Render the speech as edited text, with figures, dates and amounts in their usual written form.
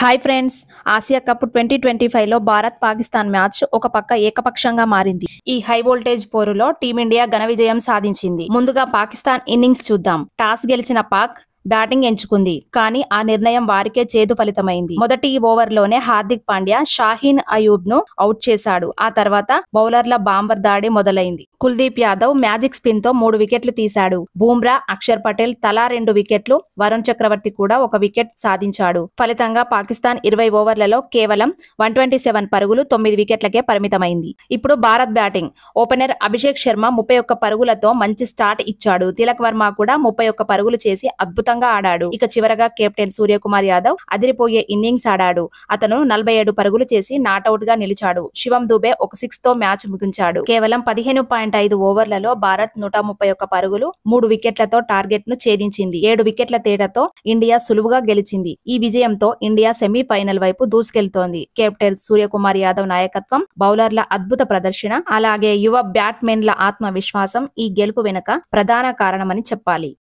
Hi friends, Asia cup 2025 లో Bharat Pakistan match ఒక పక్క ఏకపక్షంగా మారింది. ఈ హై వోల్టేజ్ పోరులో టీమిండియా ఘన విజయం సాధించింది. ముందుగా పాకిస్తాన్ ఇన్నింగ్స్ చూద్దాం. టాస్ గెలిచిన పాక్ బ్యాటింగ్ ఎంచుకుంది. కానీ ఆ నిర్ణయం వారికే చేదు ఫలితమైంది. మొదటి ఓవర్లోనే హార్దిక్ పాండ్యా షాహీన్ అయూబ్ ను అవుట్ చేశాడు. ఆ తర్వాత బౌలర్ల బాంబర్ దాడి మొదలైంది. కుల్దీప్ యాదవ్ మ్యాజిక్ స్పిన్ తో 3 వికెట్లు తీశాడు. బూమ్రా, అక్షర్ పటేల్ తలా 2 వికెట్లు, వరుణ్ చక్రవర్తి కూడా 1 వికెట్ సాధించాడు. ఫలితంగా పాకిస్తాన్ 20 ఓవర్లలో కేవలం 127 పరుగులు, 9 వికెట్లకే పరిమితమైంది. ఇప్పుడు భారత్ బ్యాటింగ్. ఓపెనర్ అభిషేక్ శర్మ 31 పరుగులతో మంచి స్టార్ట్ ఇచ్చాడు. తిలక్ వర్మ కూడా 31 పరుగులు చేసి అద్భుతంగా ఆడాడు. ఇక చివరగా కెప్టెన్ సూర్యకుమార్ యాదవ్ అదిరిపోయే ఇన్నింగ్స్ ఆడాడు. అతను 47 పరుగులు చేసి నాటౌట్ గా నిలిచాడు. శివం దుబే ఒక 6 తో మ్యాచ్ ముగించాడు. కేవలం 15.5 ఓవర్లలో భారత్ 131 పరుగులు, 3 వికెట్లతో టార్గెట్ ను ఛేదించింది. 7 వికెట్ల తేడాతో ఇండియా సులువుగా గెలిచింది. ఈ విజయంతో ఇండియా సెమీఫైనల్ వైపు దూసుకెళ్తోంది. కెప్టెన్ సూర్యకుమార్ యాదవ్ నాయకత్వం, బౌలర్ల అద్భుత ప్రదర్శన, అలాగే యువ బ్యాట్స్మెన్ల ఆత్మవిశ్వాసం ఈ గెలుపు వెనుక ప్రధాన కారణమని చెప్పాలి.